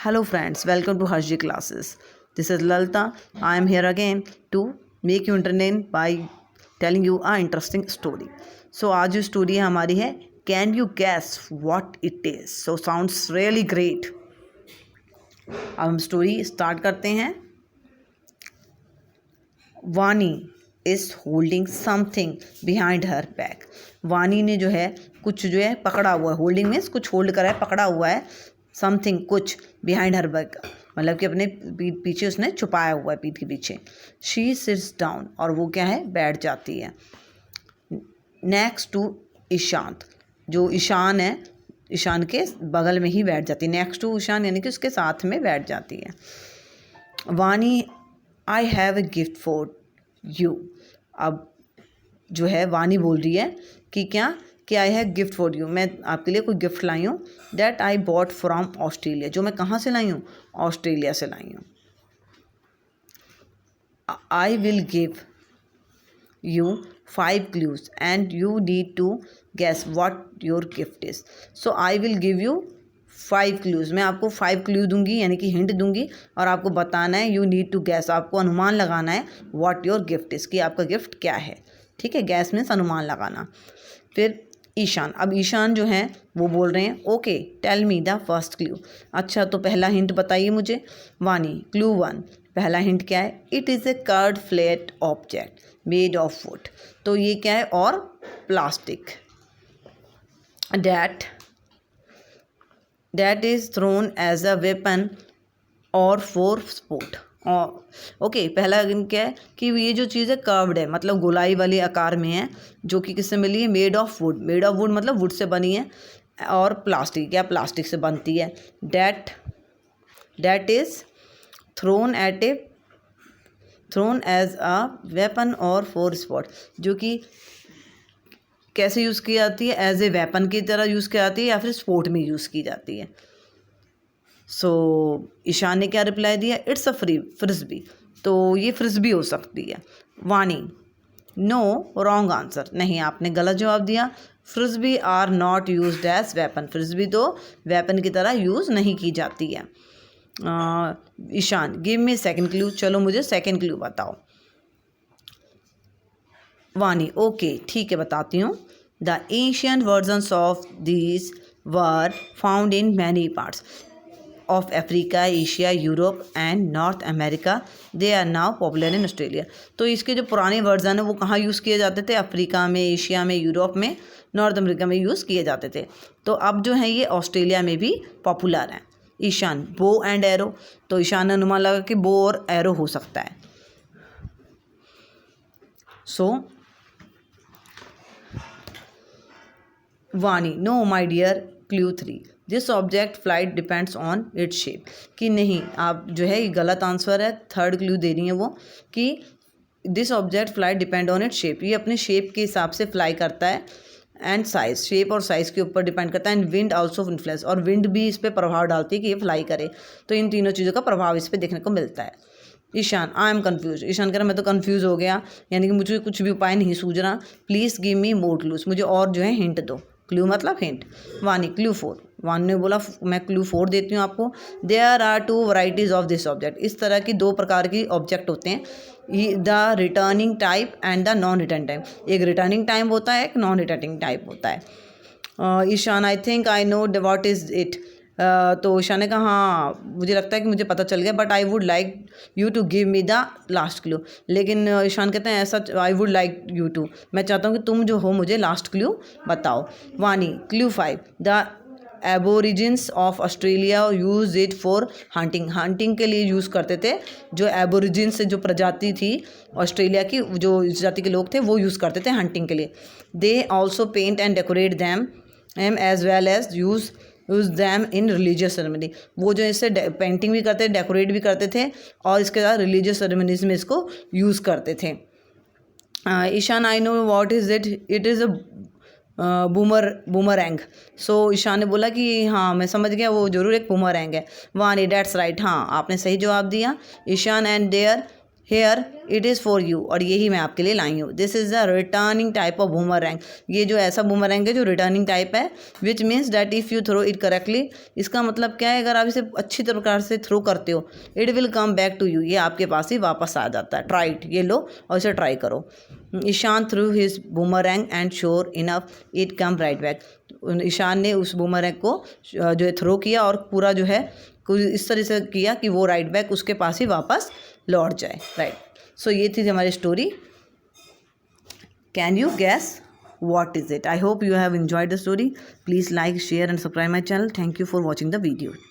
Hello friends, welcome to Harshji classes. This is Lalita. I am here again to make you entertain by telling you a interesting story. So आज जो story हमारी है Can you guess what it is? So sounds really great. अब हम story start करते हैं. वानी is holding something behind her back. वानी ने जो है कुछ जो है पकड़ा हुआ है. होल्डिंग मीन्स कुछ होल्ड करा है, पकड़ा हुआ है. समथिंग कुछ बिहाइंड हर बैक मतलब कि अपने पीछे उसने छुपाया हुआ है, पीठ के पीछे. शी सिट्स डाउन और वो क्या है, बैठ जाती है. नेक्स्ट टू ईशांत, जो ईशान है ईशान के बगल में ही बैठ जाती है. नेक्स्ट टू ईशान यानी कि उसके साथ में बैठ जाती है. वानी I have a gift for you. अब जो है वानी बोल रही है कि क्या कि I have gift for you, मैं आपके लिए कोई गिफ्ट लाई हूँ. That I bought from Australia, जो मैं कहाँ से लाई हूँ, ऑस्ट्रेलिया से लाई हूँ. I will give you 5 clues and you need to guess what your gift is. So I will give you 5 clues. मैं आपको 5 clue दूंगी यानी कि हिंट दूंगी और आपको बताना है. You need to guess, आपको अनुमान लगाना है what your gift is, कि आपका गिफ्ट क्या है. ठीक है, गैस मीन्स अनुमान लगाना. फिर ईशान, अब ईशान जो हैं वो बोल रहे हैं okay tell me the first clue. अच्छा तो पहला हिंट बताइए मुझे. वानी क्लू 1, पहला हिंट क्या है. It is a curved flat object made of wood. तो ये क्या है, और plastic. That is thrown as a weapon और फॉर स्पोर्ट. ओके पहला हिंट क्या है कि ये जो चीज़ है कर्व्ड है, मतलब गोलाई वाले आकार में है, जो कि किससे मिली है, made of would. Made of would मतलब वुड से बनी है. और प्लास्टिक, क्या प्लास्टिक से बनती है. That is thrown as a weapon और फॉर स्पॉट, जो कि कैसे यूज़ की जाती है, एज ए वेपन की तरह यूज़ की जाती है या फिर स्पोर्ट में यूज़ की जाती है. सो ईशान ने क्या रिप्लाई दिया, इट्स अ फ्रिस्बी. तो ये फ्रिस्बी हो सकती है. वानी नो रॉन्ग आंसर, नहीं आपने गलत जवाब दिया. Frisbee are not used as weapon, frisbee तो वेपन की तरह यूज़ नहीं की जाती है. Ishaan give me second clue, चलो मुझे सेकंड क्लू बताओ. वानी ओके ठीक है बताती हूँ. The Asian versions of these were found in many parts of Africa, Asia, Europe and North America. They are now popular in Australia. तो इसके जो पुराने वर्जन है वो कहाँ यूज़ किए जाते थे, अफ्रीका में, एशिया में, यूरोप में, नॉर्थ अमेरिका में यूज़ किए जाते थे. तो अब जो है ये ऑस्ट्रेलिया में भी पॉपुलर हैं. ईशान बो एंड एरो, तो ईशान ने अनुमान लगा कि बो और एरो हो सकता है. So Vani know my dear clue 3, this object flight depends on its shape. कि नहीं, आप जो है ये गलत आंसर है. थर्ड क्लू दे रही है वो कि this object flight depend on its shape, ये अपने शेप के हिसाब से फ्लाई करता है. एंड साइज, शेप और साइज़ के ऊपर डिपेंड करता है. एंड विंड आल्सो इन्फ्लुएंस, और विंड भी इस पर प्रभाव डालती है कि ये फ्लाई करे. तो इन तीनों चीज़ों का प्रभाव इस पर देखने को मिलता है. Ishaan I am confused, Ishaan कह रहा मैं तो कन्फ्यूज़ हो गया, यानी कि मुझे कुछ भी उपाय नहीं सूझ रहा. Please give me more clues, मुझे और जो है हिंट दो. क्लू मतलब हिंट. वानी क्लू 4, वानी ने बोला मैं क्लू 4 देती हूँ आपको. There are 2 varieties of this object. इस तरह की 2 प्रकार की ऑब्जेक्ट होते हैं. The returning type and the non return type. एक रिटर्निंग टाइप होता है, एक नॉन रिटर्निंग टाइप होता है. Ishaan I think I know what is it. तो ईशान ने कहा हाँ मुझे लगता है कि मुझे पता चल गया, but I would like you to give me the last clue. लेकिन ईशान कहते हैं ऐसा, I would like you to, मैं चाहता हूँ कि तुम जो हो मुझे लास्ट क्लू बताओ. वानी clue 5, the Aborigines of Australia use it for hunting. Hunting के लिए यूज़ करते थे. जो एबोरिजिन्स जो प्रजाति थी ऑस्ट्रेलिया की, जो जाति के लोग थे वो यूज़ करते थे हंटिंग के लिए. They also paint and decorate them as well as use them in religious ceremony. वो जो इससे पेंटिंग भी करते थे, डेकोरेट भी करते थे, और इसके साथ रिलीजियस सेरेमनीज में इसको यूज़ करते थे. Ishan I know what is it. It is a boomerang. So Ishan ने बोला कि हाँ मैं समझ गया, वो जरूर एक बूमरैंग है. वानी डेट्स राइट, हाँ आपने सही जवाब दिया. Ishaan and there here it is for you, और यही मैं आपके लिए लाई हूँ। This is the returning type of boomerang, ये जो ऐसा बूमरैंग है जो रिटर्निंग टाइप है। Which means that if you throw it correctly, इसका मतलब क्या है, अगर आप इसे अच्छी प्रकार से थ्रो करते हो, it will come back to you, ये आपके पास ही वापस आ जाता है। ट्राई इट, ये लो और इसे ट्राई करो। Ishaan threw his boomerang and sure enough it come right back, Ishaan ने उस बूमरैंग को जो है थ्रो किया और पूरा जो है कुछ इस तरह से किया कि वो राइट बैक उसके पास ही वापस लौट जाए, राइट। सो ये थी हमारी story. Can you gas what is it? I hope you have enjoyed the story. Please like, share and subscribe my channel. Thank you for watching the video.